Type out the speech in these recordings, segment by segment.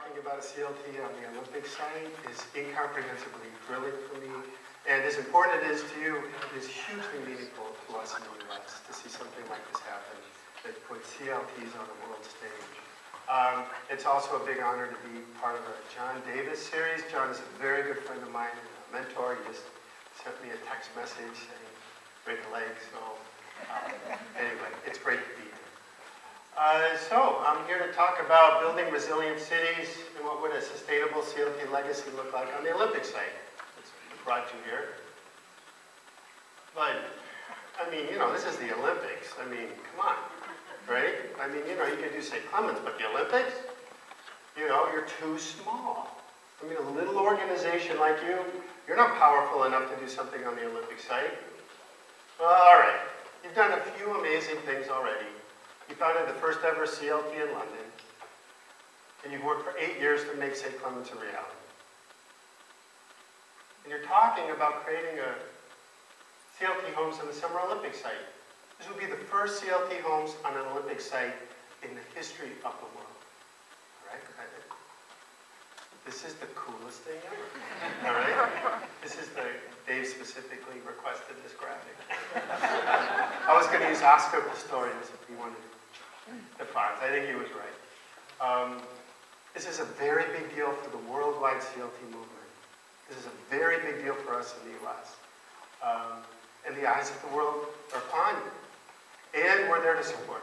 talking about a CLT on the Olympic site is incomprehensibly thrilling for me. And as important it is to you, it is hugely meaningful to us in the US to see something like this happen that puts CLTs on the world stage. It's also a big honor to be part of the John Davis series. John is a very good friend of mine and a mentor. He just sent me a text message saying, break a leg. So anyway, it's great to be here. So I'm here to talk about building resilient cities and what would a sustainable CLT legacy look like on the Olympic site. That's what brought you here. But, I mean, you know, this is the Olympics. I mean, come on. Right? I mean, you know, you could do St. Clements, but the Olympics, you know, you're too small. I mean, a little organization like you, you're not powerful enough to do something on the Olympic site. Well, all right. You've done a few amazing things already. You founded the first ever CLT in London, and you've worked for 8 years to make St. Clements a reality. And you're talking about creating a CLT homes on the Summer Olympic site. This would be the first CLT homes on an Olympic site in the history of the world. All right? This is the coolest thing ever. All right? This is Dave specifically requested this graphic. I was going to use Oscar Pistorius if he wanted the fonts. I think he was right. This is a very big deal for the worldwide CLT movement. This is a very big deal for us in the US. And the eyes of the world are upon you. And we're there to support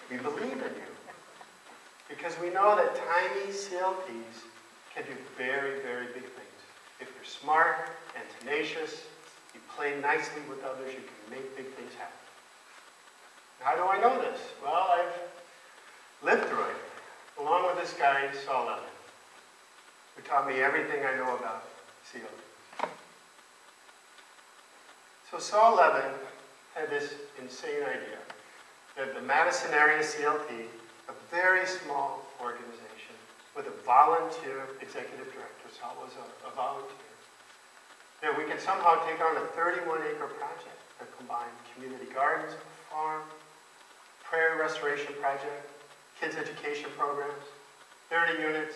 you. We believe in you. Because we know that tiny CLTs can do very, very big things. If you're smart and tenacious, you play nicely with others, you can make big things happen. How do I know this? Well, I've lived through it, along with this guy, Saul Levin, who taught me everything I know about CLT. So Saul Levin had this insane idea that the Madison area CLT, a very small organization with a volunteer executive director, Saul was a volunteer, that we could somehow take on a 31-acre project that combined community gardens, a farm, prairie restoration project, kids education programs, 30 units,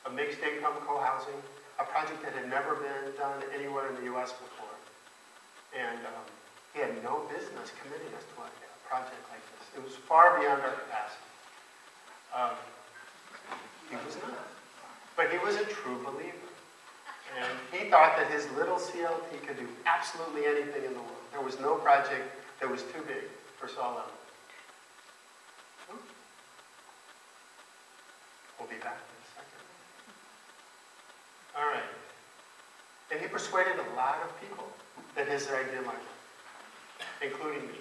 a mixed income co-housing, a project that had never been done anywhere in the US before. And he had no business committing us to a project like this. It was far beyond our capacity. He was not. But he was a true believer. And he thought that his little CLT could do absolutely anything in the world. There was no project that was too big for Saul Levin. We'll be back in a second. All right. And he persuaded a lot of people that his idea might work, including me.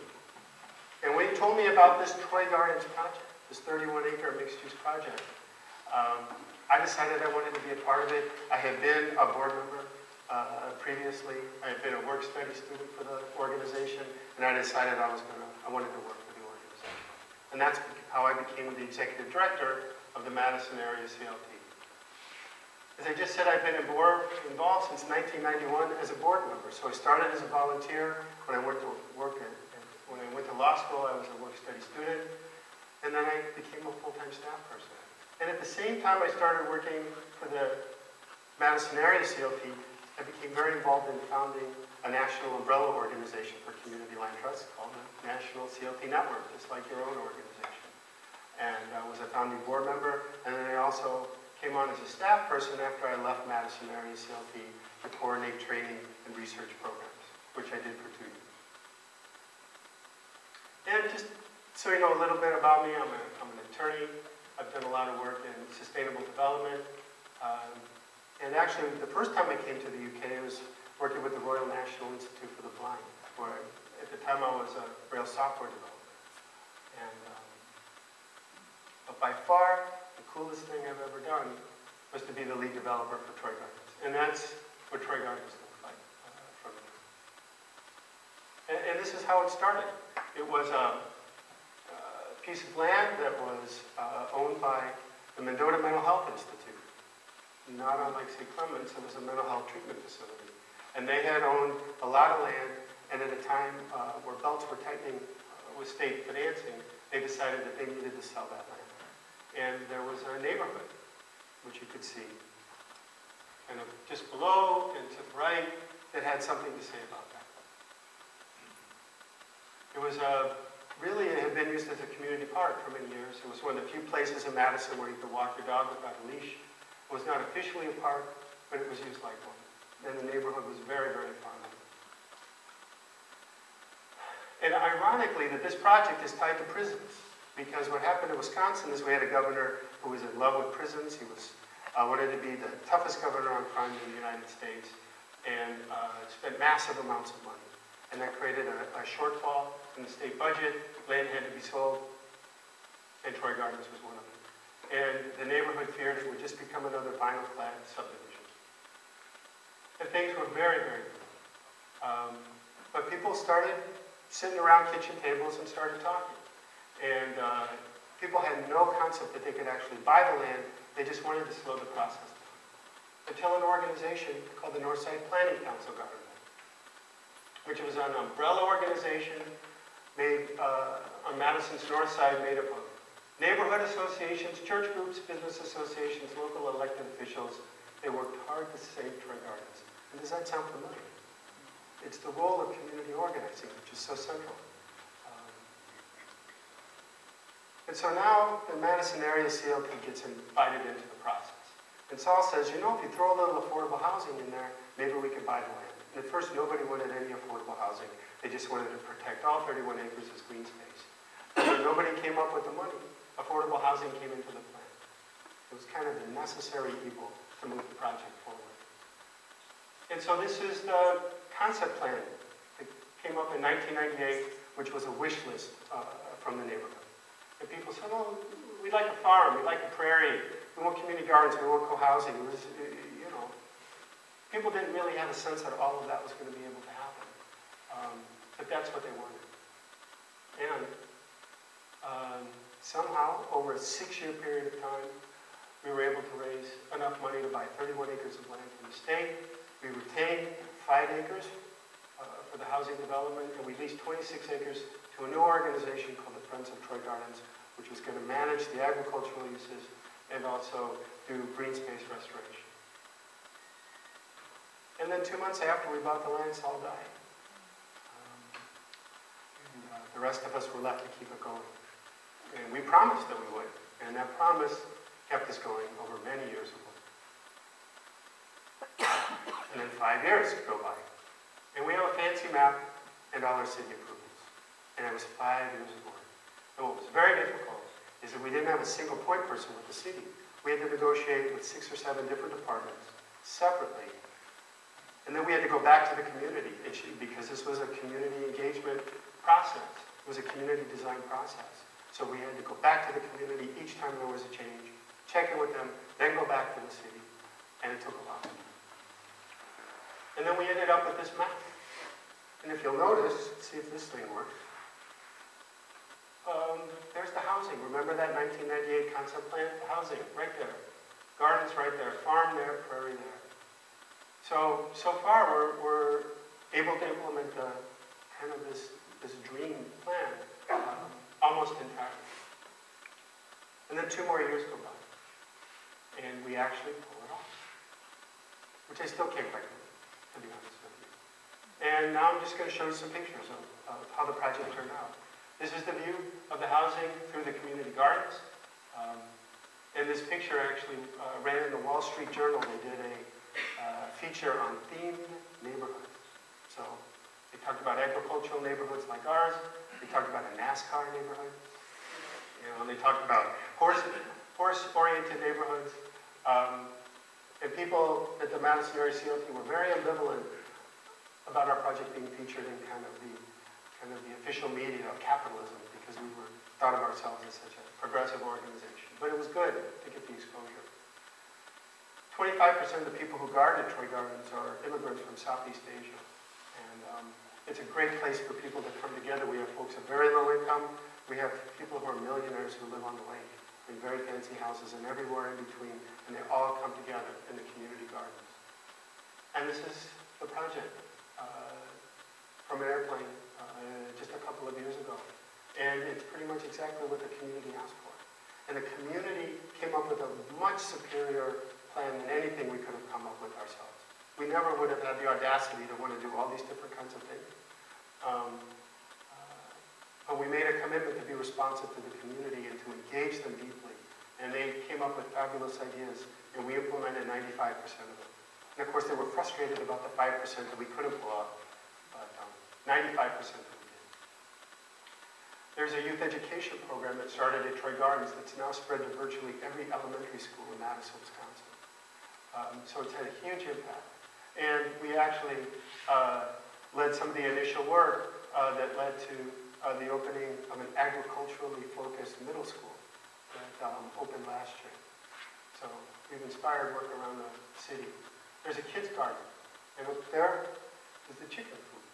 And when he told me about this Troy Gardens project, this 31-acre mixed-use project, I decided I wanted to be a part of it. I had been a board member previously. I had been a work-study student for the organization, and I decided I wanted to work for the organization. And that's how I became the executive director of the Madison area CLT. As I just said, I've been involved since 1991 as a board member. So I started as a volunteer. When I went to law school, I was a work-study student. And then I became a full-time staff person. And at the same time I started working for the Madison area CLT, I became very involved in founding a national umbrella organization for community land trusts called the National CLT Network, just like your own organization. And I was a founding board member, and then I also came on as a staff person after I left Madison area CLT to coordinate training and research programs, which I did for 2 years. And just so you know a little bit about me, I'm an attorney. I've done a lot of work in sustainable development. And actually, the first time I came to the UK, I was working with the Royal National Institute for the Blind, where at the time I was a rail software developer. And, but by far, the coolest thing I've ever done was to be the lead developer for Troy Gardens. And that's what Troy Gardens looks like from me. And this is how it started. It was a piece of land that was owned by the Mendota Mental Health Institute. Not unlike St. Clements, it was a mental health treatment facility. And they had owned a lot of land, and at a time where belts were tightening with state financing, they decided that they needed to sell that land. And there was a neighborhood, which you could see kind of just below and to the right, that had something to say about that. It was really, it had been used as a community park for many years. It was one of the few places in Madison where you could walk your dog without a leash. It was not officially a park, but it was used like one. And the neighborhood was very, very fond of it. And ironically, that this project is tied to prisons, because what happened in Wisconsin is we had a governor who was in love with prisons. He was wanted to be the toughest governor on crime in the United States, and spent massive amounts of money. And that created a shortfall in the state budget. Land had to be sold, and Troy Gardens was one of them. And the neighborhood feared it would just become another vinyl-clad subdivision. And things were very, very good. But people started sitting around kitchen tables and started talking. And people had no concept that they could actually buy the land. They just wanted to slow the process down. Until an organization called the Northside Planning Council got involved, which was an umbrella organization made on Madison's north side, made up of neighborhood associations, church groups, business associations, local elected officials. They worked hard to save Troy Gardens. And does that sound familiar? It's the role of community organizing, which is so central. And so now the Madison area CLT gets invited into the process. And Saul says, you know, if you throw a little affordable housing in there, maybe we could buy the land. And at first, nobody wanted any affordable housing. They just wanted to protect all 31 acres as green space. And when nobody came up with the money, affordable housing came into the plan. It was kind of the necessary evil to move the project forward. And so this is the concept plan that came up in 1998, which was a wish list from the neighborhood. And people said, oh, we like a farm, we like a prairie, we want community gardens, we want co-housing. It was, you know, people didn't really have a sense that all of that was going to be able to happen. But that's what they wanted. And somehow, over a 6-year period of time, we were able to raise enough money to buy 31 acres of land from the state. We retained 5 acres for the housing development, and we leased 26 acres to a new organization called the Friends of Troy Gardens, which was going to manage the agricultural uses and also do green space restoration. And then 2 months after we bought the land, Saul died. The rest of us were left to keep it going. And we promised that we would, and that promise kept us going over many years of work. And then 5 years go by. And we have a fancy map and all our city approvals. And it was 5 years of work. And what was very difficult is that we didn't have a single point person with the city. We had to negotiate with 6 or 7 different departments separately. And then we had to go back to the community because this was a community engagement process. It was a community design process. So we had to go back to the community each time there was a change, check in with them, then go back to the city. And it took a while. And then we ended up with this map. And if you'll notice, let's see if this thing works. There's the housing. Remember that 1998 concept plan? The housing, right there. Gardens right there. Farm there, prairie there. So far we're able to implement kind of this dream plan almost entirely. And then 2 more years go by. And we actually pull it off. Which I still can't quite believe, to be honest with you. And now I'm just going to show you some pictures of how the project turned out. This is the view of the housing through the community gardens. And this picture actually ran in the Wall Street Journal. They did a feature on themed neighborhoods. So they talked about agricultural neighborhoods like ours. They talked about a NASCAR neighborhood. You know, and they talked about horse-oriented neighborhoods. And people at the Madison area CLT were very ambivalent about our project being featured in kind of the official media of capitalism, because we thought of ourselves as such a progressive organization. But it was good to get the exposure. 25% of the people who garden at Troy Gardens are immigrants from Southeast Asia. And it's a great place for people to come together. We have folks of very low income. We have people who are millionaires who live on the lake in very fancy houses and everywhere in between. And they all come together in the community gardens. And this is the project from an airplane just a couple of years ago. And it's pretty much exactly what the community asked for. And the community came up with a much superior plan than anything we could have come up with ourselves. We never would have had the audacity to want to do all these different kinds of things. But we made a commitment to be responsive to the community and to engage them deeply. And they came up with fabulous ideas, and we implemented 95% of them. And of course, they were frustrated about the 5% that we couldn't pull off, but 95% of them did. There's a youth education program that started at Troy Gardens that's now spread to virtually every elementary school in Madison, Wisconsin. So it's had a huge impact. And we actually led some of the initial work that led to the opening of an agriculturally focused middle school that opened last year. So we've inspired work around the city. There's a kids' garden, and up there is the chicken coop,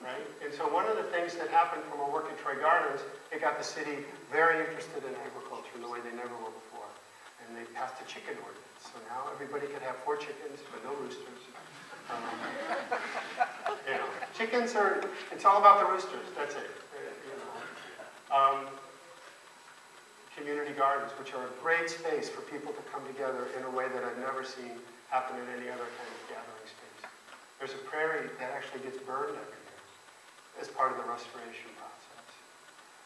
right? And so one of the things that happened from our work at Troy Gardens, it got the city very interested in agriculture in the way they never were before. And they passed a chicken ordinance. So now everybody could have 4 chickens, but no roosters. You know, chickens are, it's all about the roosters, that's it. You know. Community gardens, which are a great space for people to come together in a way that I've never seen happen in any other kind of gathering space. There's a prairie that actually gets burned every year as part of the restoration process.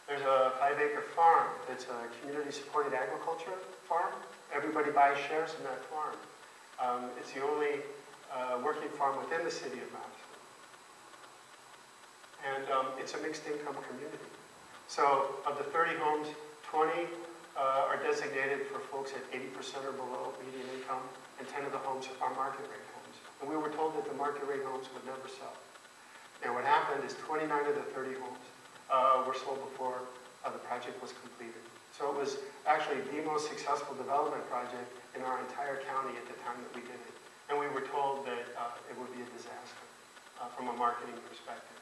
There's a 5-acre farm that's a community-supported agriculture farm. Everybody buys shares in that farm. It's the only working farm within the city of Madison. And it's a mixed-income community. So of the 30 homes, 20 are designated for folks at 80% or below median income, and 10 of the homes are market rate homes. And we were told that the market rate homes would never sell. And what happened is 29 of the 30 homes were sold before the project was completed. So it was actually the most successful development project in our entire county at the time that we did it. And we were told that it would be a disaster from a marketing perspective.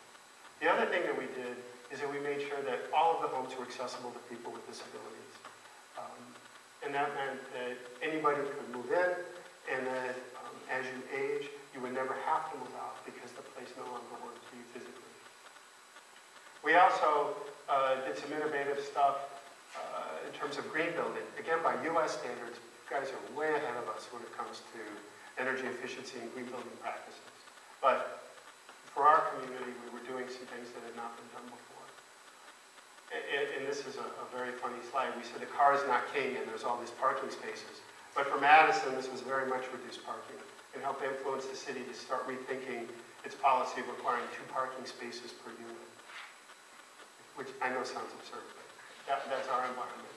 The other thing that we did is that we made sure that all of the homes were accessible to people with disabilities. And that meant that anybody could move in, and that as you age, you would never have to move out because the place no longer works for you physically. We also did some innovative stuff in terms of green building. Again, by US standards, you guys are way ahead of us when it comes to energy efficiency and green building practices. But for our community, we were doing some things that had not been done before. And this is a very funny slide. We said the car is not king and there's all these parking spaces. But for Madison, this was very much reduced parking and helped influence the city to start rethinking its policy of requiring 2 parking spaces per unit, which I know sounds absurd, but that's our environment.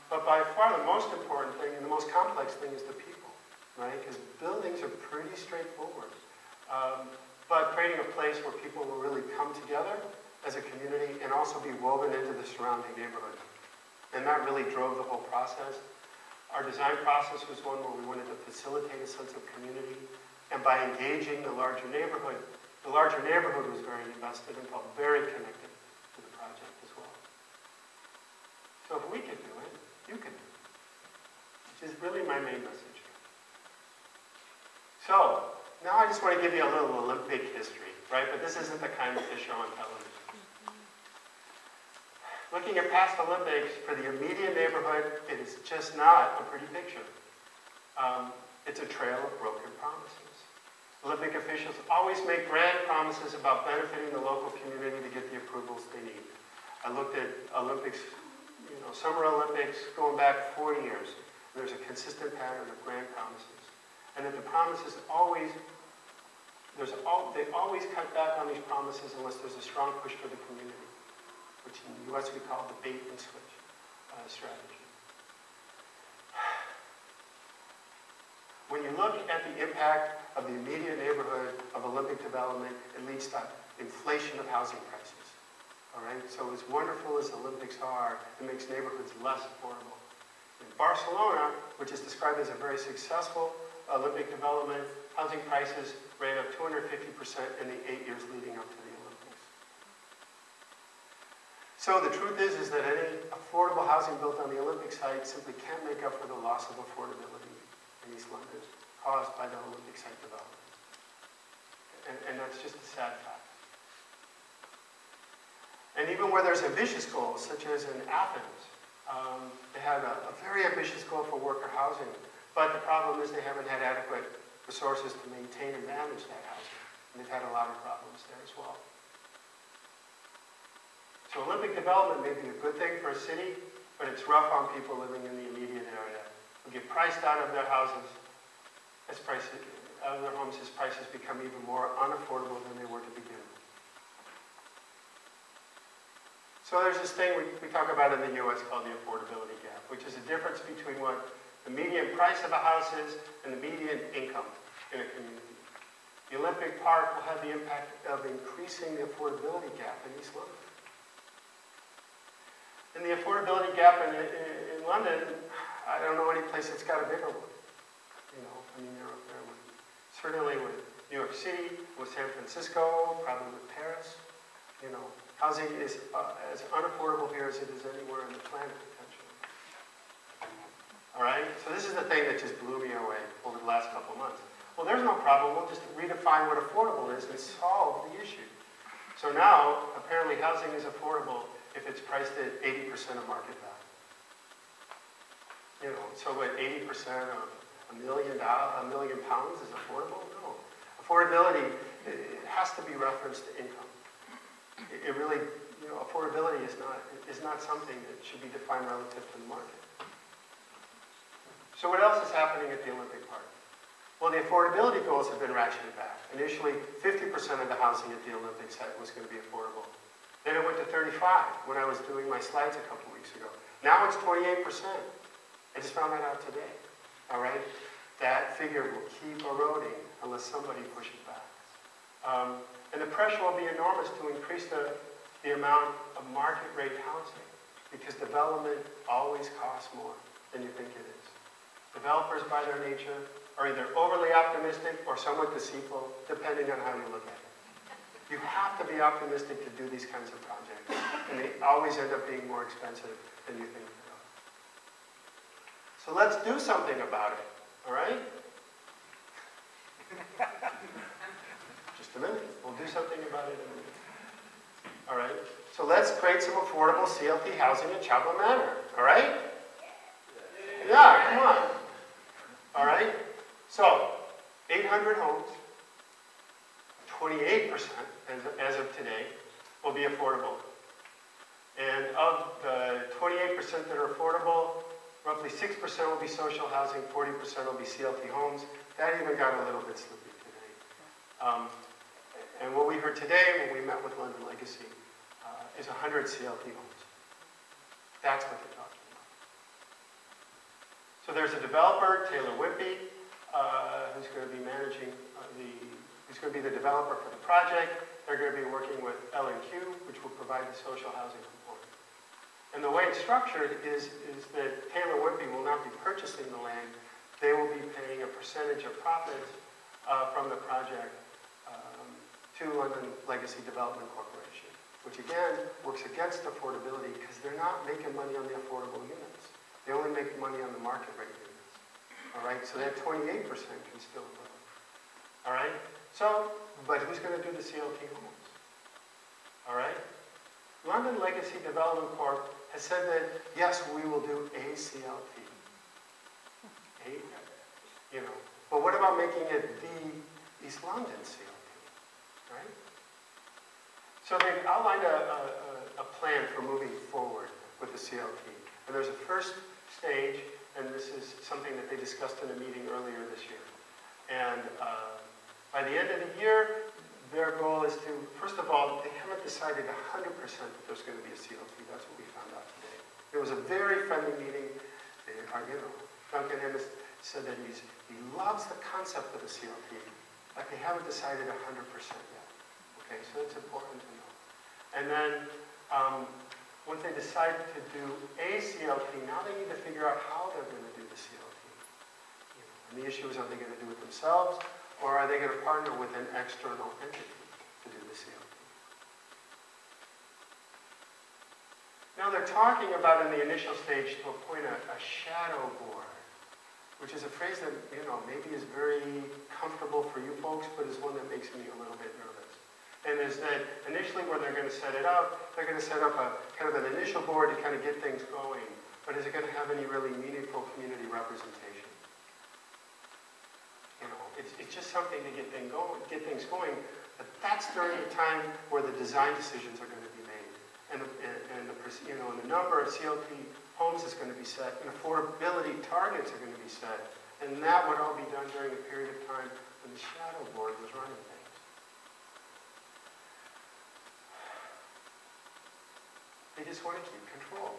But by far the most important thing and the most complex thing is the people, right? Because buildings are pretty straightforward. But creating a place where people will really come together as a community and also be woven into the surrounding neighborhood. And that really drove the whole process. Our design process was one where we wanted to facilitate a sense of community. And by engaging the larger neighborhood was very invested and felt very connected to the project as well. So if we could do it, you can do it, which is really my main message. So, now I just want to give you a little Olympic history, right? But this isn't the kind that they show on television. Looking at past Olympics, for the immediate neighborhood, it is just not a pretty picture. It's a trail of broken promises. Olympic officials always make grand promises about benefiting the local community to get the approvals they need. I looked at Olympics, Summer Olympics going back 40 years. There's a consistent pattern of grand promises. And that the promises always, they always cut back on these promises unless there's a strong push for the community, which in the US we call the bait and switch strategy. When you look at the impact of the immediate neighborhood of Olympic development, it leads to inflation of housing prices. All right, so as wonderful as Olympics are, it makes neighborhoods less affordable. In Barcelona, which is described as a very successful Olympic development, housing prices ran up 250% in the 8 years leading up to the Olympics. So the truth is that any affordable housing built on the Olympic site simply can't make up for the loss of affordability in East London caused by the Olympic site development. And that's just a sad fact. And even where there's ambitious goals, such as in Athens, They had a very ambitious goal for worker housing, but the problem is they haven't had adequate resources to maintain and manage that housing. And they've had a lot of problems there as well. So Olympic development may be a good thing for a city, but it's rough on people living in the immediate area who get priced out of their houses, out of their homes as prices become even more unaffordable than they were to begin with. So there's this thing we talk about in the US called the affordability gap, which is a difference between what the median price of a house is and the median income in a community. The Olympic Park will have the impact of increasing the affordability gap in East London. And the affordability gap in London, I don't know any place that's got a bigger one. You know, I mean, there would, certainly with New York City, with San Francisco, probably with Paris. You know, housing is as unaffordable here as it is anywhere on the planet, potentially. All right, so this is the thing that just blew me away over the last couple of months. Well, there's no problem. We'll just redefine what affordable is and solve the issue. So now, apparently, housing is affordable if it's priced at 80% of market value. You know, so what, 80% of $1 million pounds is affordable? No. Affordability, it has to be referenced to income. It really, you know, affordability is not something that should be defined relative to the market. So what else is happening at the Olympic Park? Well, the affordability goals have been ratcheted back. Initially, 50% of the housing at the Olympic site was going to be affordable. Then it went to 35 when I was doing my slides a couple weeks ago. Now it's 28%. I just found that out today. All right? That figure will keep eroding unless somebody pushes back. And the pressure will be enormous to increase the amount of market rate housing because development always costs more than you think it is. Developers, by their nature, are either overly optimistic or somewhat deceitful, depending on how you look at it. You have to be optimistic to do these kinds of projects, and they always end up being more expensive than you think they are. So let's do something about it, all right? Just a minute. We'll do something about it in a minute. All right? So let's create some affordable CLT housing in Champlain Manor, all right? Yeah, come on. All right? So, 800 homes, 28% as of today, will be affordable. And of the 28% that are affordable, roughly 6% will be social housing, 40% will be CLT homes. That even got a little bit slippy today. And what we heard today when we met with London Legacy is 100 CLT homes. That's what they're talking about. So there's a developer, Taylor Whitby, who's going to be managing who's going to be the developer for the project. They're going to be working with L&Q, which will provide the social housing component. And the way it's structured is that Taylor Whitby will not be purchasing the land. They will be paying a percentage of profits from the project to London Legacy Development Corporation, which again works against affordability because they're not making money on the affordable units. They only make money on the market rate units. All right, so that 28% can still grow. All right, so, but who's going to do the CLT homes? All right, London Legacy Development Corp has said that, yes, we will do a CLT. You know, but what about making it the East London CLT? Right? So they've outlined a plan for moving forward with the CLT. And there's a first stage, and this is something that they discussed in a meeting earlier this year. And by the end of the year, their goal is to, first of all, they haven't decided 100% that there's going to be a CLT. That's what we found out today. It was a very friendly meeting. Duncan Emmeus said that he loves the concept of the CLT, but they haven't decided 100% yet. Okay, so it's important to know. And then once they decide to do a CLT, now they need to figure out how they're going to do the CLT. And the issue is, are they going to do it themselves, or are they going to partner with an external entity to do the CLT? Now they're talking about in the initial stage to appoint a shadow board, which is a phrase that, you know, maybe is very comfortable for you folks, but is one that makes me a little bit nervous. And is that initially when they're going to set it up, they're going to set up a kind of an initial board to kind of get things going but is it going to have any really meaningful community representation? You know, it's just something to get things going, but that's during the time where the design decisions are going to be made, and the number of CLT homes is going to be set, and affordability targets are going to be set, and that would all be done during a period of time when the shadow board was running things. They just want to keep control,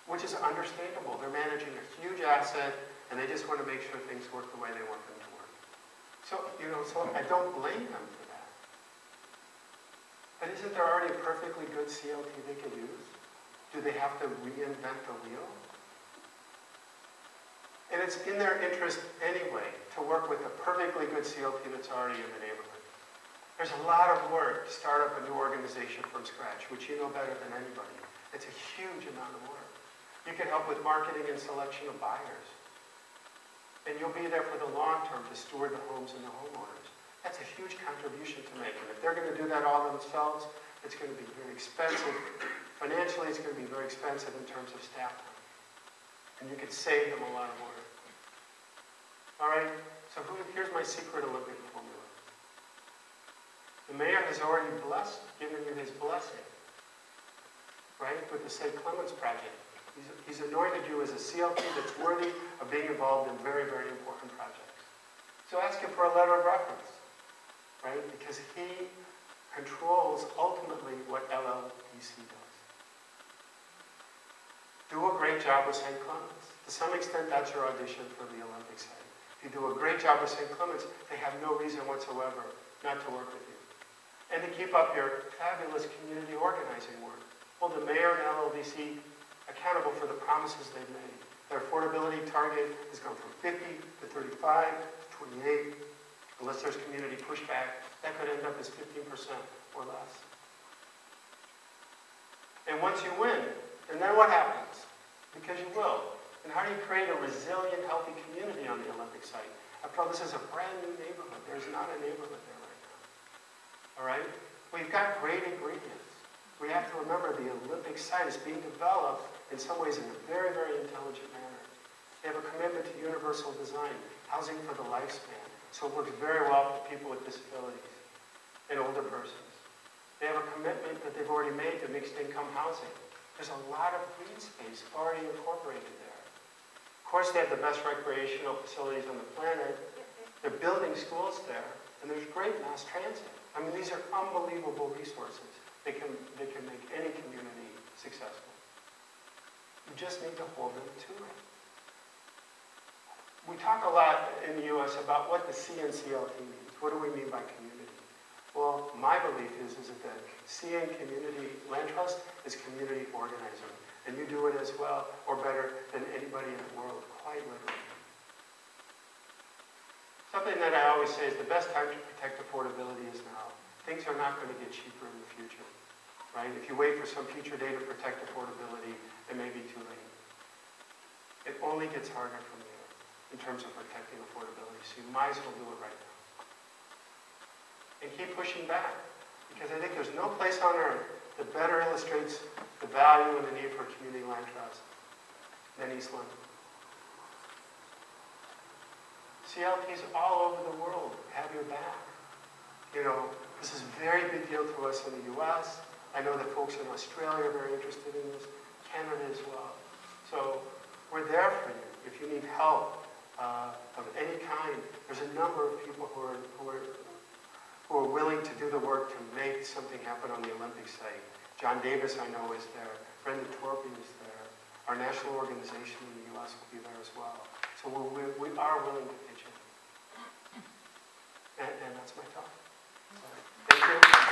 which is understandable. They're managing a huge asset, and they just want to make sure things work the way they want them to work. So I don't blame them for that. But isn't there already a perfectly good CLT they could use? Do they have to reinvent the wheel? And it's in their interest anyway to work with a perfectly good CLT that's already in the neighborhood. There's a lot of work to start up a new organization from scratch, which you know better than anybody. It's a huge amount of work. You can help with marketing and selection of buyers. And you'll be there for the long term to steward the homes and the homeowners. That's a huge contribution to make. And if they're going to do that all themselves, it's going to be very expensive. Financially, it's going to be very expensive in terms of staff time. And you could save them a lot of work. All right, so here's my secret Olympic formula. The mayor has already given you his blessing, right, with the St. Clements project. He's anointed you as a CLT that's worthy of being involved in very, very important projects. So ask him for a letter of reference, right? Because he controls ultimately what LLDC does. Do a great job with St. Clements. To some extent, that's your audition for the Olympic site. If you do a great job with St. Clements, they have no reason whatsoever not to work with you. And to keep up your fabulous community organizing work. Hold the mayor and LLDC accountable for the promises they've made. Their affordability target has gone from 50 to 35 to 28. Unless there's community pushback, that could end up as 15% or less. And once you win, and then what happens? Because you will. And how do you create a resilient, healthy community on the Olympic site? After all, this is a brand new neighborhood. There's not a neighborhood there right now. All right? We've got great ingredients. We have to remember the Olympic site is being developed in some ways in a very, very intelligent manner. They have a commitment to universal design, housing for the lifespan. So it works very well for people with disabilities and older persons. They have a commitment that they've already made to mixed income housing. There's a lot of green space already incorporated there. Of course, they have the best recreational facilities on the planet. They're building schools there, and there's great mass transit. I mean, these are unbelievable resources. They can make any community successful. You just need to hold them to it. We talk a lot in the U.S. about what the C in CLT means. What do we mean by community? Well, my belief is that the C in community land trust is community organizer. And you do it as well or better than anybody in the world, quite literally. Something that I always say is the best time to protect affordability is now. Things are not going to get cheaper in the future, right? If you wait for some future day to protect affordability, it may be too late. It only gets harder from there in terms of protecting affordability, so you might as well do it right now. And keep pushing back, because I think there's no place on earth that better illustrates the value and the need for community land trust than East London. CLTs all over the world have your back. You know, this is a very big deal to us in the US. I know that folks in Australia are very interested in this, Canada as well. So we're there for you. If you need help of any kind, there's a number of people who are willing to do the work to make something happen on the Olympic site. John Davis, I know, is there. Brenda Torpy is there. Our national organization in the US will be there as well. So we are willing to pitch in. And that's my talk. So, thank you.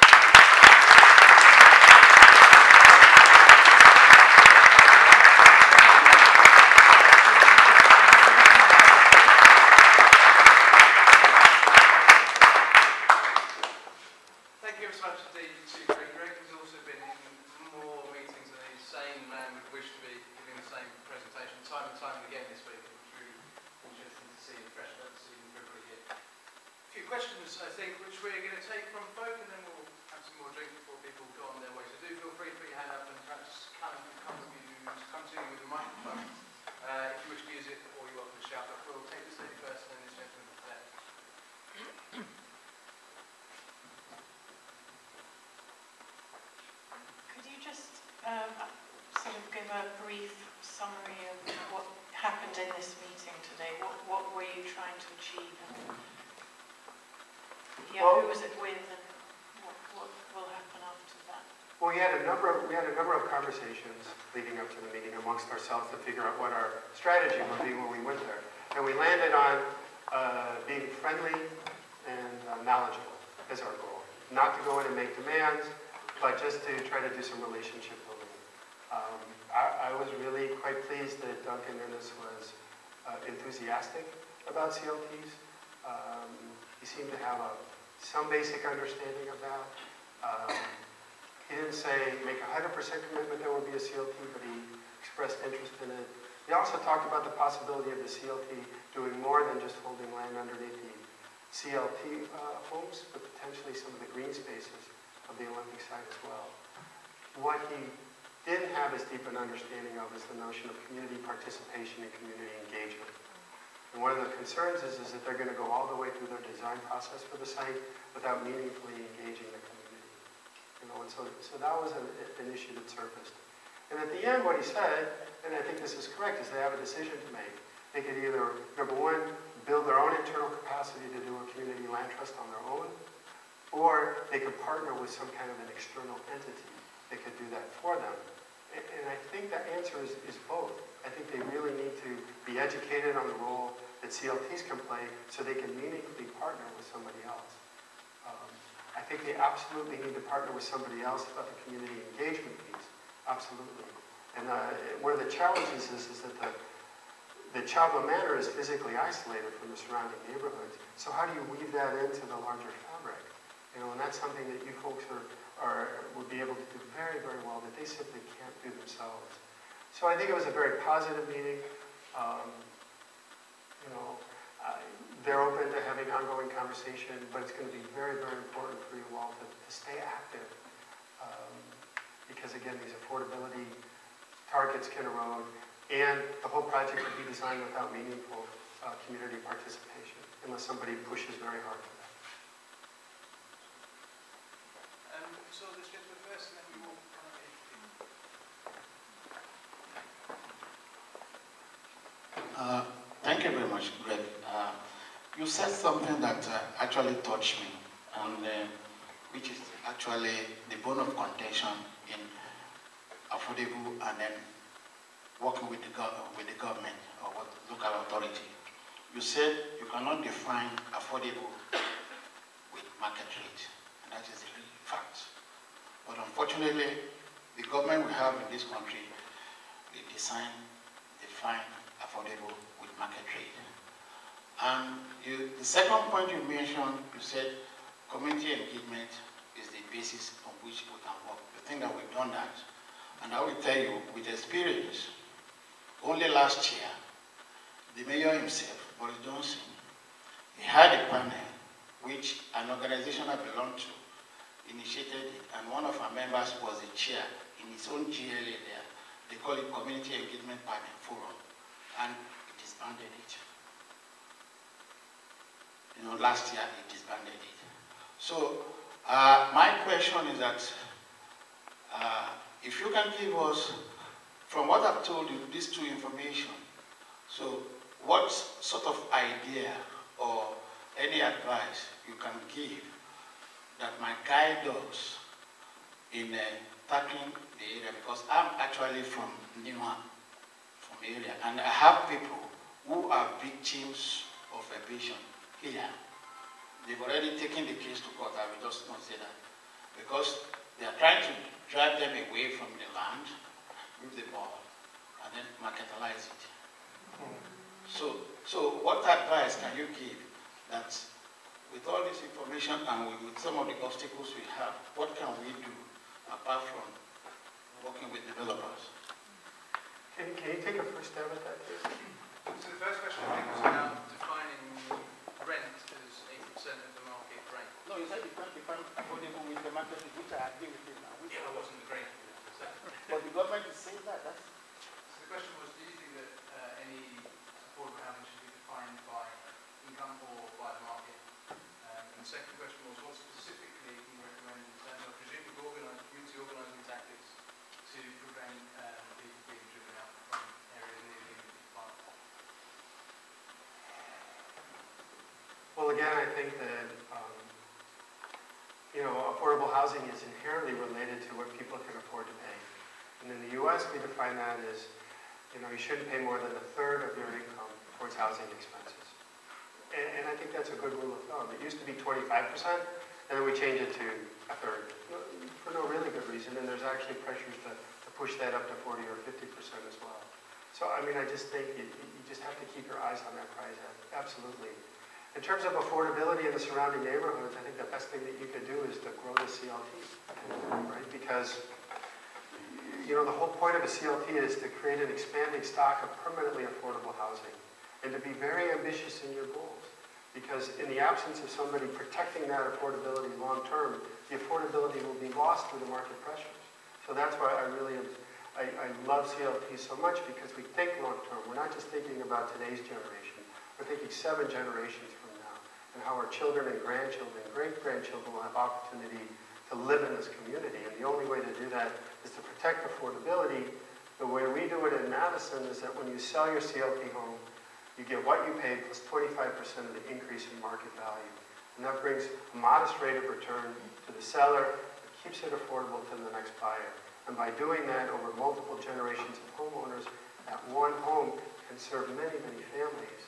Questions, I think, which we're going to take from folk, and then we'll have some more drink before people go on their way. So do feel free to put your hand up and perhaps come to you with a microphone. a brief summary of what happened in this meeting today? What were you trying to achieve? And, yeah, well, who was it with, and what will happen after that? Well, we had a number of conversations leading up to the meeting amongst ourselves to figure out what our strategy would be when we went there, and we landed on being friendly and knowledgeable as our goal. Not to go in and make demands, but just to try to do some relationship building. I was really quite pleased that Duncan Innes was enthusiastic about CLTs. He seemed to have some basic understanding of that. He didn't say make 100% commitment there would be a CLT, but he expressed interest in it. He also talked about the possibility of the CLT doing more than just holding land underneath the CLT homes, but potentially some of the green spaces of the Olympic site as well. What he didn't have as deep an understanding of is the notion of community participation and community engagement. And one of the concerns is that they're going to go all the way through their design process for the site without meaningfully engaging the community. You know, and so that was an issue that surfaced. And at the end, what he said, and I think this is correct, is they have a decision to make. They could either, number one, build their own internal capacity to do a community land trust on their own, or they could partner with some kind of an external entity that could do that for them. And I think the answer is both. I think they really need to be educated on the role that CLTs can play so they can meaningfully partner with somebody else. I think they absolutely need to partner with somebody else about the community engagement piece. Absolutely. And one of the challenges is that the Champlain Manor is physically isolated from the surrounding neighborhoods. So how do you weave that into the larger fabric? You know, and that's something that you folks would be able to do very, very well that they simply can't do themselves. So I think it was a very positive meeting. You know, they're open to having ongoing conversation, but it's going to be very, very important for you all to stay active. Because again, these affordability targets can erode, and the whole project could be designed without meaningful community participation, unless somebody pushes very hard for that. So this gentleman first, and then we will come on. Thank you very much, Greg. You said something that actually touched me, and which is actually the bone of contention in affordable and then working with the government or with local authority. You said you cannot define affordable with market rate, and that is a real fact. But unfortunately, the government we have in this country, they define affordable with market rate. And the second point you mentioned, you said community engagement is the basis on which we can work. You think that we've done that. And I will tell you, with experience, only last year, the mayor himself, Boris Johnson, he had a panel which an organization I belong to initiated it, and one of our members was the chair in his own GLA there. They call it Community Engagement Panel Forum, and it disbanded it. You know, last year it disbanded it. So my question is that if you can give us, from what I've told you, these two information, so what sort of idea or any advice you can give that might guide us in tackling the area, because I'm actually from Newham, from area, and I have people who are victims of evasion here. They've already taken the case to court. I will just not say that, because they are trying to drive them away from the land, move the ball, and then marketalize it. So what advice can you give that with all this information and with some of the obstacles we have, what can we do apart from working with developers? Can you take a first stab at that, please? So the first question I think was about defining rent as 80% of the market rate. No, you said you can't define affordable with the market, which I agree with you now. Yeah, that wasn't the great. But the government is saying that. So the question was, do you think that any affordable housing should be defined by income or by the market? And the second question was, what specifically can you recommend in terms of, I presume, community organising tactics to prevent people being Well, again, I think that, you know, affordable housing is inherently related to what people can afford to pay. And in the U.S., we define that as, you know, you shouldn't pay more than 1/3 of your income towards housing expenses. And I think that's a good rule of thumb. It used to be 25%, and then we changed it to 1/3 for no really good reason. And there's actually pressures to push that up to 40 or 50% as well. So, I mean, I just think you just have to keep your eyes on that prize, absolutely. In terms of affordability in the surrounding neighborhoods, I think the best thing that you could do is to grow the CLT, right? Because, you know, the whole point of a CLT is to create an expanding stock of permanently affordable housing and to be very ambitious in your goals. Because in the absence of somebody protecting that affordability long term, the affordability will be lost through the market pressures. So that's why I love CLT so much, because we think long term. We're not just thinking about today's generation. We're thinking 7 generations from now, and how our children and grandchildren, great-grandchildren will have opportunity to live in this community. And the only way to do that is to protect affordability. The way we do it in Madison is that when you sell your CLT home, you get what you paid plus 25% of the increase in market value. And that brings a modest rate of return to the seller. It keeps it affordable to the next buyer. And by doing that over multiple generations of homeowners, that one home can serve many, many families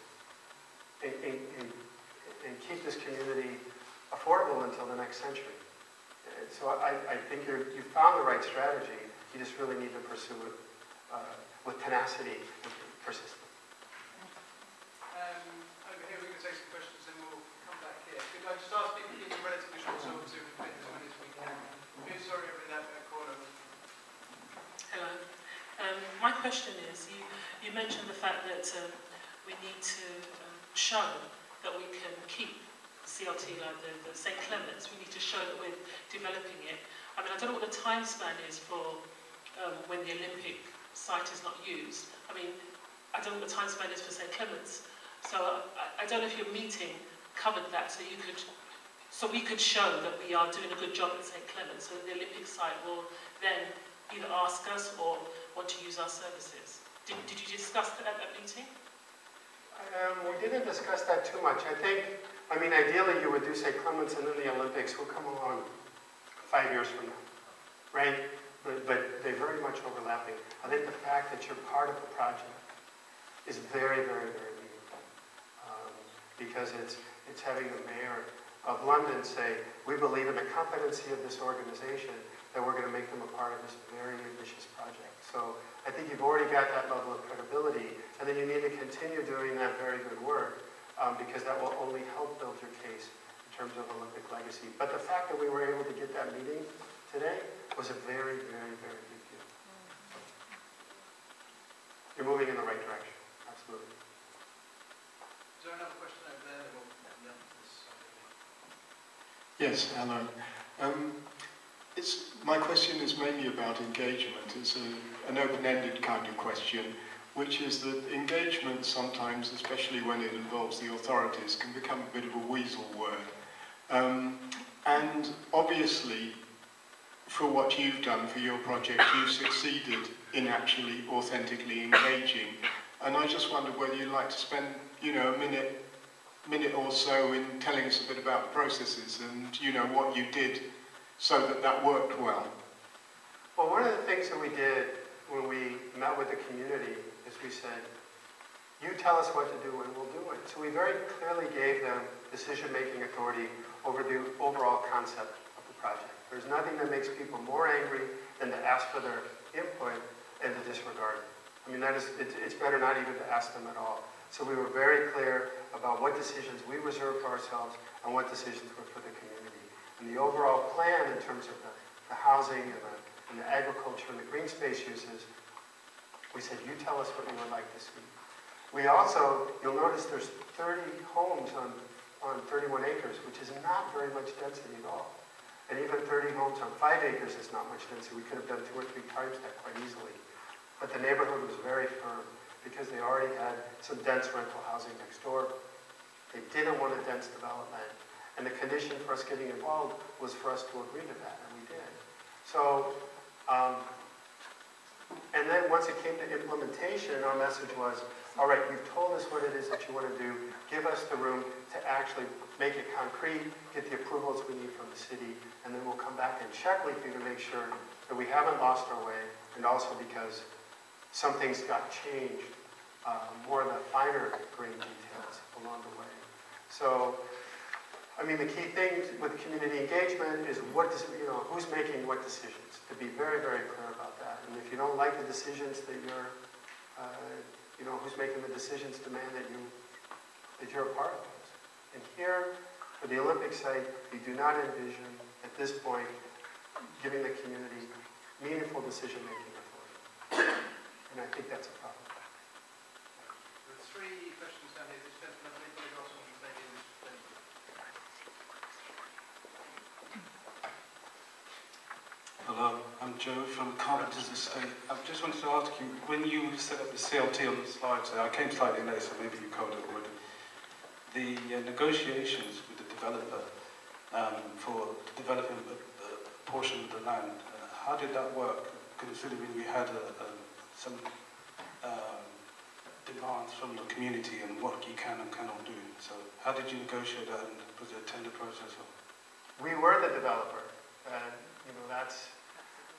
and keep this community affordable until the next century. And so I think you found the right strategy. You just really need to pursue it with tenacity and persistence. Over here, we're going to take some questions, and we'll come back here. Could I just ask people to keep them relatively short, so to fit as many as we can? Who's sorry over in that corner? Hello. My question is, you mentioned the fact that we need to show that we can keep CLT like the St. Clements. We need to show that we're developing it. I mean, I don't know what the time span is for when the Olympic site is not used. I mean, I don't know what the time span is for St. Clements. So I don't know if your meeting covered that, so we could show that we are doing a good job at St. Clements, so that the Olympic site will then either ask us or want to use our services. Did you discuss that at that meeting? We didn't discuss that too much. I mean, ideally you would do St. Clements and then the Olympics will come along 5 years from now, right? But they're very much overlapping. I think the fact that you're part of the project is very, very, very meaningful. Because it's having the mayor of London say, we believe in the competency of this organization, that we're going to make them a part of this very ambitious project. So I think you've already got that level of credibility, and then you need to continue doing that very good work, because that will only help build your case in terms of Olympic legacy. But the fact that we were able to get that meeting today was a very, very, very big deal. You're moving in the right direction, absolutely. Is there another question over there? Yes, hello. My question is mainly about engagement. It's an open-ended kind of question, which is that engagement sometimes, especially when it involves the authorities, can become a bit of a weasel word. And obviously, for what you've done for your project, you've succeeded in actually authentically engaging. And I just wondered whether you'd like to spend, you know, a minute or so in telling us a bit about the processes and, you know, what you did so that worked well. Well, one of the things that we did when we met with the community is we said, you tell us what to do and we'll do it. So we very clearly gave them decision-making authority over the overall concept of the project. There's nothing that makes people more angry than to ask for their input and to disregard it. I mean, it's better not even to ask them at all. So we were very clear about what decisions we reserved for ourselves and what decisions were for the community. And the overall plan in terms of the housing and the agriculture and the green space uses, we said, you tell us what you would like to see. We also, you'll notice there's 30 homes on 31 acres, which is not very much density at all. And even 30 homes on 5 acres is not much density. We could have done 2 or 3 times that quite easily. But the neighborhood was very firm because they already had some dense rental housing next door. They didn't want a dense development. And the condition for us getting involved was for us to agree to that, and we did. So And then once it came to implementation, our message was, all right, you've told us what it is that you want to do. Give us the room to actually make it concrete, get the approvals we need from the city, and then we'll come back and check with you to make sure that we haven't lost our way, and also because some things got changed, more of the finer grain details along the way. So, I mean, the key thing with community engagement is what does, who's making what decisions, to be very, very clear about that. And if you don't like the decisions that you're, who's making the decisions demand that you're a part of those. And here, for the Olympic site, we do not envision, at this point, giving the community meaningful decision-making authority. And I think that's a problem. There are three questions down here. This gentleman, anybody else want to take in? Hello, I'm Joe from Carpenter's Estate. I just wanted to ask you, when you set up the CLT on the slides, I came slightly late, so maybe you covered it already. The negotiations with the developer for developing a portion of the land, how did that work, considering we had some demands from the community and what you can and cannot do? So how did you negotiate that, and was there a tender process? We were the developer.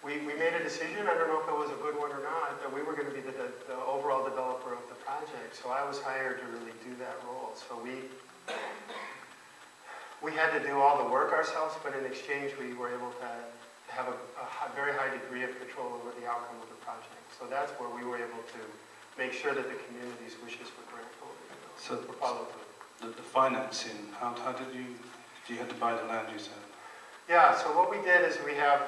We made a decision, I don't know if it was a good one or not, that we were going to be the overall developer of the project. So I was hired to really do that role. So we had to do all the work ourselves, but in exchange we were able to have a very high degree of control over the outcome of the project. So that's where we were able to make sure that the community's wishes were granted. So followed the financing, how did you had to buy the land, you said? Yeah, so what we did is we have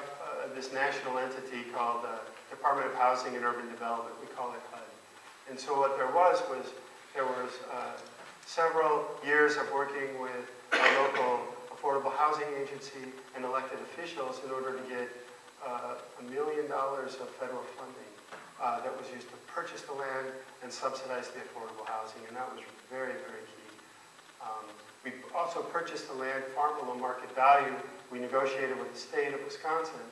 this national entity called Department of Housing and Urban Development. We call it HUD. And so what there was several years of working with a local affordable housing agency and elected officials in order to get $1 million of federal funding that was used to purchase the land and subsidize the affordable housing, and that was very, very key. We also purchased the land far below market value. We negotiated with the state of Wisconsin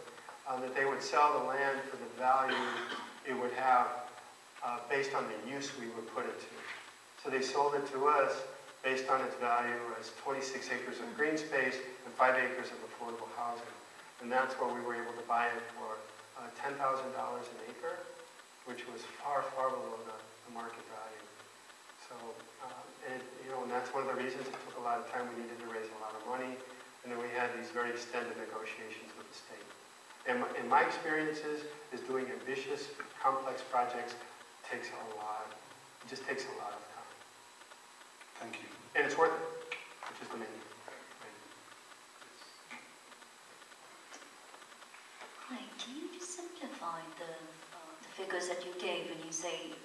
that they would sell the land for the value it would have based on the use we would put it to. So they sold it to us based on its value as 26 acres of green space and 5 acres of affordable housing. And that's where we were able to buy it for $10,000 an acre, which was far, far below the market value. So, and that's one of the reasons it took a lot of time. We needed to raise a lot of money, and then we had these very extended negotiations with the state. And in my experiences, is doing ambitious, complex projects takes a lot. It just takes a lot of time. Thank you. And it's worth it, which is the main thing. Hi, can you just simplify the figures that you gave when you say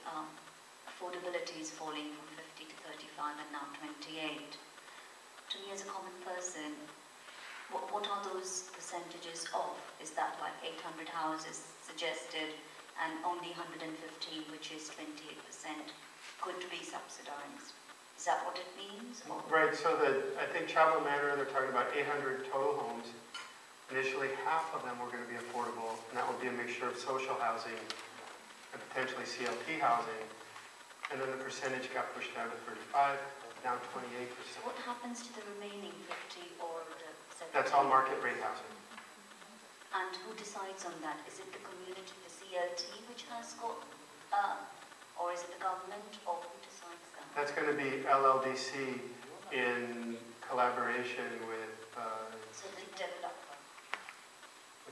affordability is falling from 50 to 35 and now 28? To me as a common person, what are those percentages of? Is that like 800 houses suggested and only 115, which is 28%, could be subsidized? Is that what it means? Or? Right, so I think Champlain Manor, they're talking about 800 total homes. Initially, half of them were going to be affordable, and that would be a mixture of social housing and potentially CLT housing. And then the percentage got pushed down to 35, down 28%. So what happens to the remaining 50 or the 70? That's all market rate housing. And who decides on that? Is it the community, the CLT, which has got, or is it the government, or who decides that? That's going to be LLDC in collaboration with... so the developer.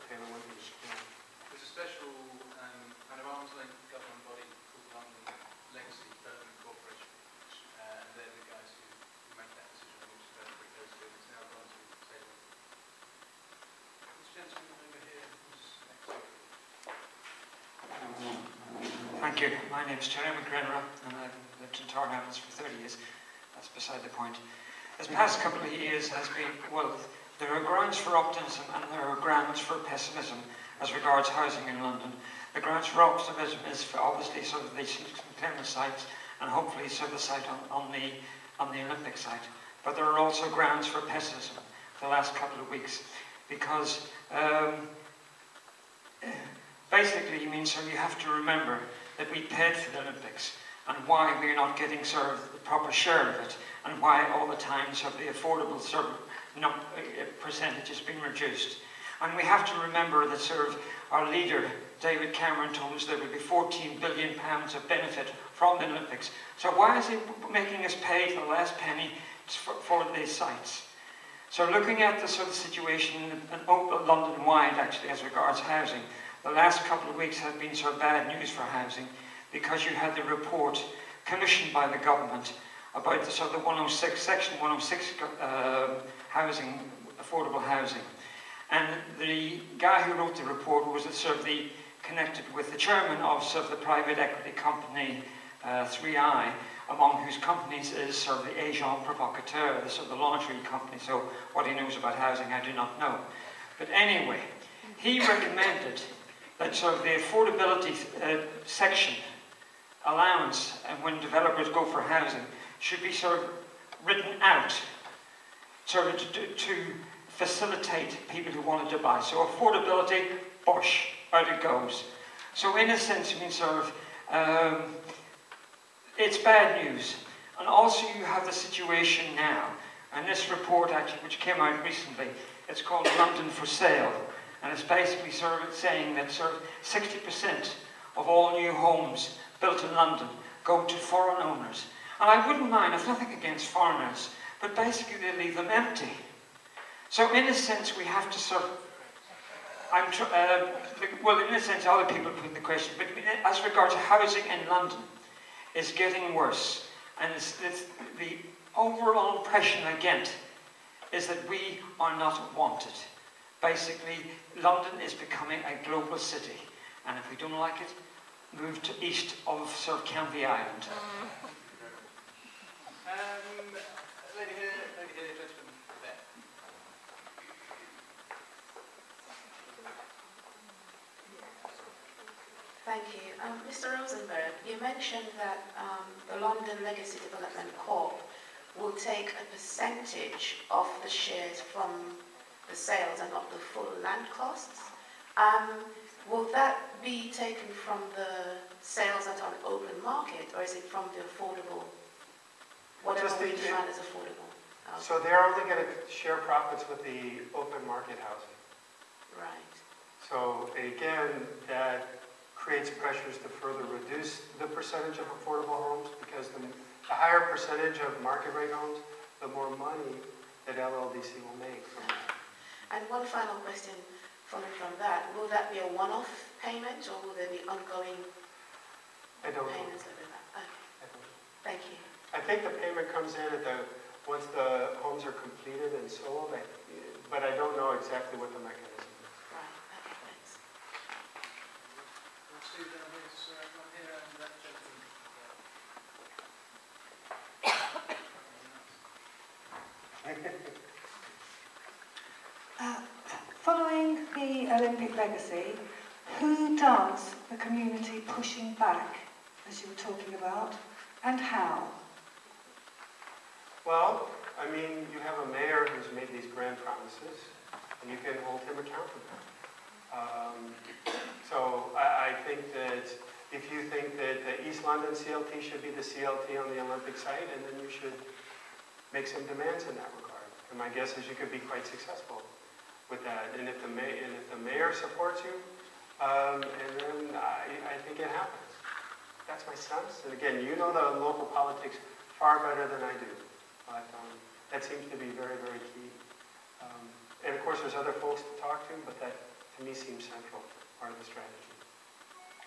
Okay, There's a special kind of arm's length government body called London Legacy Development Corporation, and they're the guys who make that decision on which developer it goes to. It's now gone to the state. This gentleman over here, who's next? Thank you. My name is Jeremy Grenra, and I've lived in Tornavels for 30 years. That's beside the point. This past couple of years has been, well, there are grounds for optimism and there are grounds for pessimism as regards housing in London. The grounds for optimism is for obviously sort of the container sites and hopefully sort of the site on the Olympic site. But there are also grounds for pessimism the last couple of weeks because Basically, I mean, so you have to remember that we paid for the Olympics and why we're not getting sort of the proper share of it, and why all the time sort of the affordable sort of percentage has been reduced. And we have to remember that sort of our leader, David Cameron, told us there would be £14 billion of benefit from the Olympics. So why is he making us pay the last penny for these sites? So looking at the sort of situation in London-wide, actually, as regards housing, the last couple of weeks have been sort of bad news for housing, because you had the report commissioned by the government about the sort of the 106, section 106 housing, affordable housing. And the guy who wrote the report was sort of connected with the chairman of sort of the private equity company 3i, among whose companies is sort of the agent provocateur, the sort of the lingerie company. So what he knows about housing, I do not know. But anyway, he recommended that sort of the affordability section allowance, and when developers go for housing, should be sort of written out, sort of to facilitate people who wanted to buy. So affordability, bosh, out it goes. So in a sense, I mean, sort of, it's bad news. And also you have the situation now, and this report actually, which came out recently, it's called London for Sale, and it's basically sort of saying that sort of 60% of all new homes built in London go to foreign owners. And I wouldn't mind, I've nothing against foreigners, but basically they leave them empty. So in a sense we have to sort of, well in a sense other people put the question, but as regards to housing in London, it's getting worse. And the overall impression I get is that we are not wanted. Basically, London is becoming a global city. And if we don't like it, move to east of sort of Canvey Island. Lady here, gentleman there. Thank you. Mr. Rosenberg, you mentioned that the London Legacy Development Corp will take a percentage of the shares from the sales and not the full land costs. Will that be taken from the sales that are on open market, or is it from the affordable, whatever we define as affordable? So they're only going to share profits with the open market housing. Right. So again, that creates pressures to further reduce the percentage of affordable homes, because the higher percentage of market rate homes, the more money that LLDC will make from that. And one final question following from that, will that be a one-off payment, or will there be ongoing payments over that? Okay. Thank you. I think the payment comes in once the homes are completed and sold, but I don't know exactly what the mechanism is. Right, okay, thanks. Let's see down here, right here, and that gentleman. Following the Olympic legacy, who does the community pushing back, as you were talking about, and how? Well, I mean, you have a mayor who's made these grand promises, and you can hold him accountable. So I think that if you think that the East London CLT should be the CLT on the Olympic site, and then you should make some demands in that regard. And my guess is you could be quite successful with that. And if the mayor supports you, and then I think it happens. That's my sense. And again, you know the local politics far better than I do. But that seems to be very, very key. And of course, there's other folks to talk to, but that to me seems central, part of the strategy.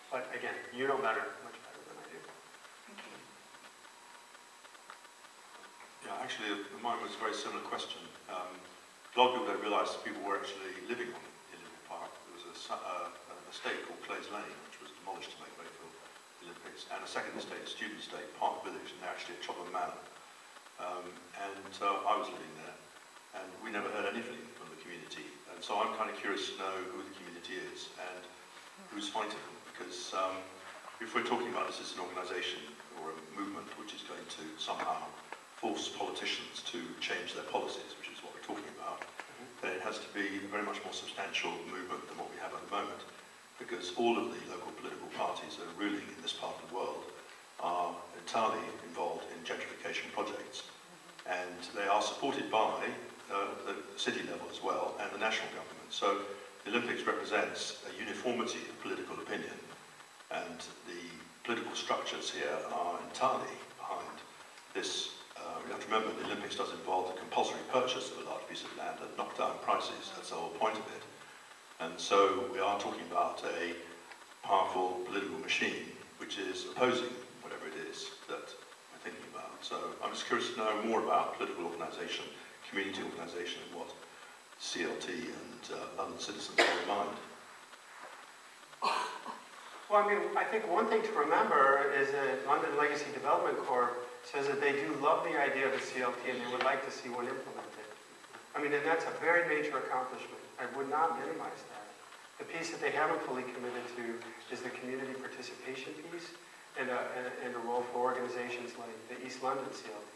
But again, you know better, much better than I do. Thank you. Yeah, actually, mine was a very similar question. A lot of people don't realise that people were actually living on Olympic Park. There was an estate called Clay's Lane, which was demolished to make way for the Olympics, and a second estate, a student estate, Park Village, and they're actually at Chobham Manor. I was living there, and we never heard anything from the community. And so I'm kind of curious to know who the community is and who's fighting them, because if we're talking about this as an organisation or a movement which is going to somehow force politicians to change their policies, which is what we're talking about, then it has to be a very much more substantial movement than what we have at the moment. because all of the local political parties that are ruling in this part of the world are entirely involved in gentrification projects, and they are supported by the city level as well and the national government. So the Olympics represents a uniformity of political opinion, and the political structures here are entirely behind this. We have to remember the Olympics does involve the compulsory purchase of a large piece of land at knockdown prices. That's the whole point of it. And so we are talking about a powerful political machine which is opposing whatever it is that we're thinking about. So I'm just curious to know more about political organisation, community organisation, and what CLT and London citizens have in mind. Well, I mean, I think one thing to remember is that London Legacy Development Corp says that they do love the idea of a CLT and they would like to see one implemented. I mean, and that's a very major accomplishment. I would not minimize that. The piece that they haven't fully committed to is the community participation piece and a role for organizations like the East London CLT.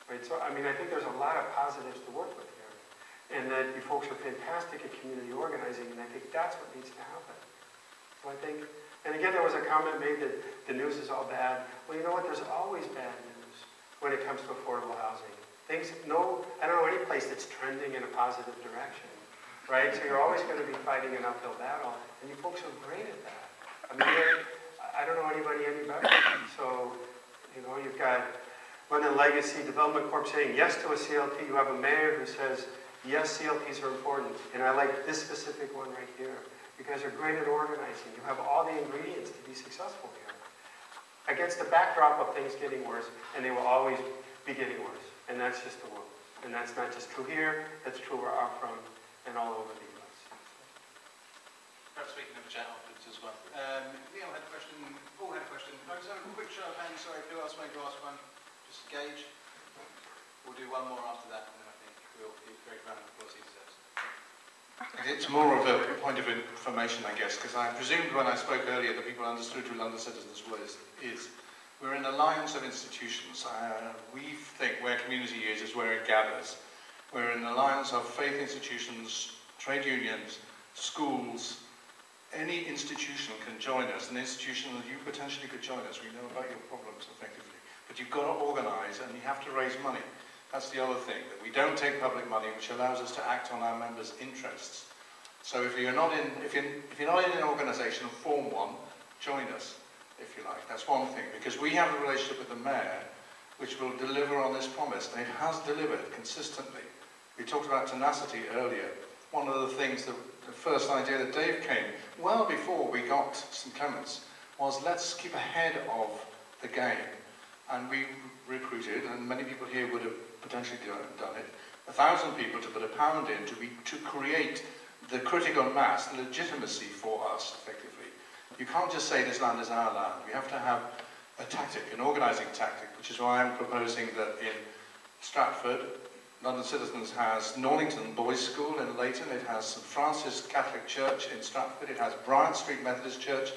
Right? So, I mean, I think there's a lot of positives to work with here. And that you folks are fantastic at community organizing, and I think that's what needs to happen. So I think, and again, there was a comment made that the news is all bad. Well, you know what? There's always bad news when it comes to affordable housing. I don't know any place that's trending in a positive direction, right? So you're always going to be fighting an uphill battle, and you folks are great at that. I mean, I don't know anybody any better. So, you know, you've got London Legacy Development Corp saying yes to a CLT. You have a mayor who says, yes, CLTs are important, and I like this specific one right here. You guys are great at organizing. You have all the ingredients to be successful here. Against the backdrop of things getting worse, and they will always be getting worse. And that's just the world. And that's not just true here, that's true where I'm from and all over the US. Perhaps we can have a chat afterwards as well. Neil had a question, Paul had a question. No, so a quick show of hands, sorry, who else made you ask one? Just gauge. We'll do one more after that, and then I think we'll give a great round of applause he deserves. It's more of a point of information, I guess, because I presumed when I spoke earlier that people understood who London Citizens is. We're an alliance of institutions. We think where community is where it gathers. We're an alliance of faith institutions, trade unions, schools. Any institution can join us. An institution that you potentially could join us. We know about your problems effectively. But you've got to organise and you have to raise money. That's the other thing, that we don't take public money, which allows us to act on our members' interests. So if you're not in an organisation, form one, join us, if you like. That's one thing, because we have a relationship with the mayor, which will deliver on this promise, and it has delivered consistently. We talked about tenacity earlier. One of the things, the first idea that Dave came, well before we got St Clements, was let's keep ahead of the game. And we recruited, and many people here would have potentially done it, 1,000 people to put £1 in to create the critical mass, the legitimacy for us, effectively. You can't just say this land is our land. We have to have a tactic, an organising tactic, which is why I'm proposing that in Stratford, London Citizens has Norlington Boys' School in Leighton, it has St Francis Catholic Church in Stratford, it has Bryant Street Methodist Church.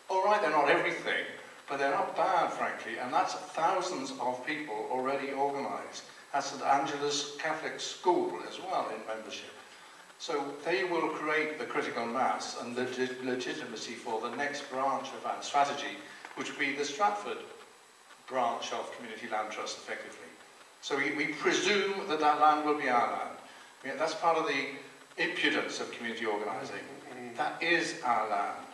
All right, they're not everything, but they're not bad, frankly, and that's thousands of people already organised. That's St Angela's Catholic School as well in membership. So they will create the critical mass and the legitimacy for the next branch of our strategy, which will be the Stratford branch of Community Land Trust, effectively. So we presume that that land will be our land. Yeah, that's part of the impudence of community organising. That is our land.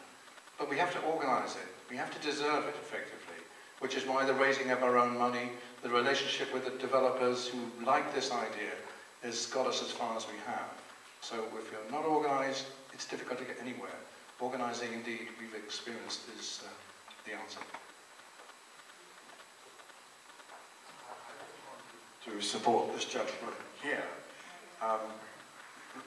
But we have to organise it. We have to deserve it, effectively, which is why the raising of our own money, the relationship with the developers who like this idea, has got us as far as we have. So if you're not organised, it's difficult to get anywhere. Organising, indeed, we've experienced, is the answer. To support this gentleman here,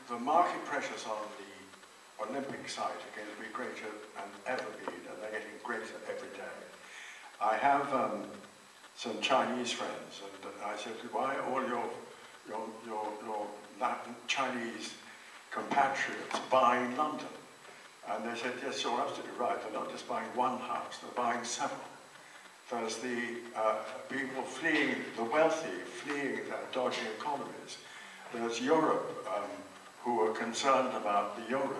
the market pressures on the Olympic side are going to be greater than ever been, and they're getting greater every day. I have some Chinese friends, and I said, why are all your Chinese compatriots buying London? And they said, yes, you're absolutely right. They're not just buying one house, they're buying several. There's the people fleeing, the wealthy fleeing their dodgy economies. There's Europe, who are concerned about the euro.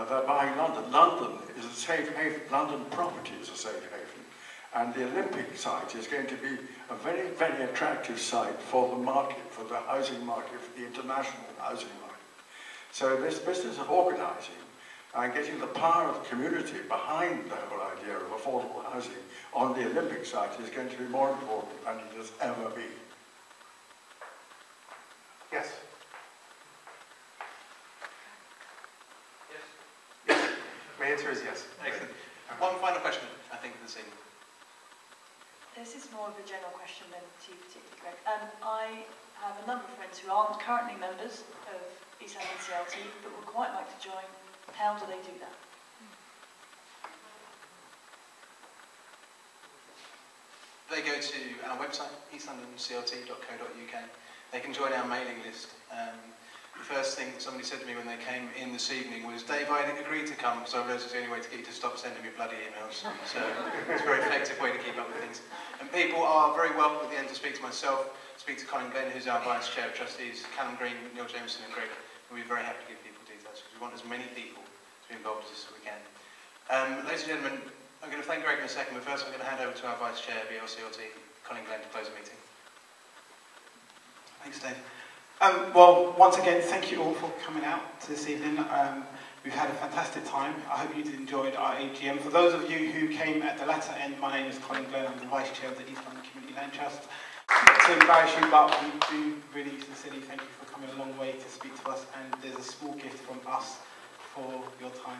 they're buying London. London is a safe haven. London property is a safe haven. And the Olympic site is going to be a very, very attractive site for the market, for the housing market, for the international housing market. So this business of organising and getting the power of the community behind the whole idea of affordable housing on the Olympic site is going to be more important than it has ever been. Yes. Yes. Yes. My answer is yes. Excellent. One final question, I think, this evening. This is more of a general question than to you particularly, Greg. I have a number of friends who aren't currently members of East London CLT, but would quite like to join. How do they do that? They go to our website, eastlondonclt.co.uk. They can join our mailing list. The first thing somebody said to me when they came in this evening was, Dave, I agreed to come, so I realised it's the only way to get you to stop sending me bloody emails. So it's a very effective way to keep up with things. And people are very welcome at the end to speak to myself, speak to Colin Glenn, who's our Vice Chair of Trustees, Callum Green, Neil Jameson and Greg. We'll be very happy to give people details, because we want as many people to be involved as we can. Ladies and gentlemen, I'm going to thank Greg in a second, but first I'm going to hand over to our Vice Chair, BLCLT, Colin Glenn, to close the meeting. Thanks, Dave. Well, once again, thank you all for coming out this evening. We've had a fantastic time. I hope you did enjoy our AGM. For those of you who came at the latter end, my name is Colin Glenn. I'm the Vice Chair of the East London Community Land Trust. To embarrass you, but we do really sincerely thank you for coming a long way to speak to us, and there's a small gift from us for your time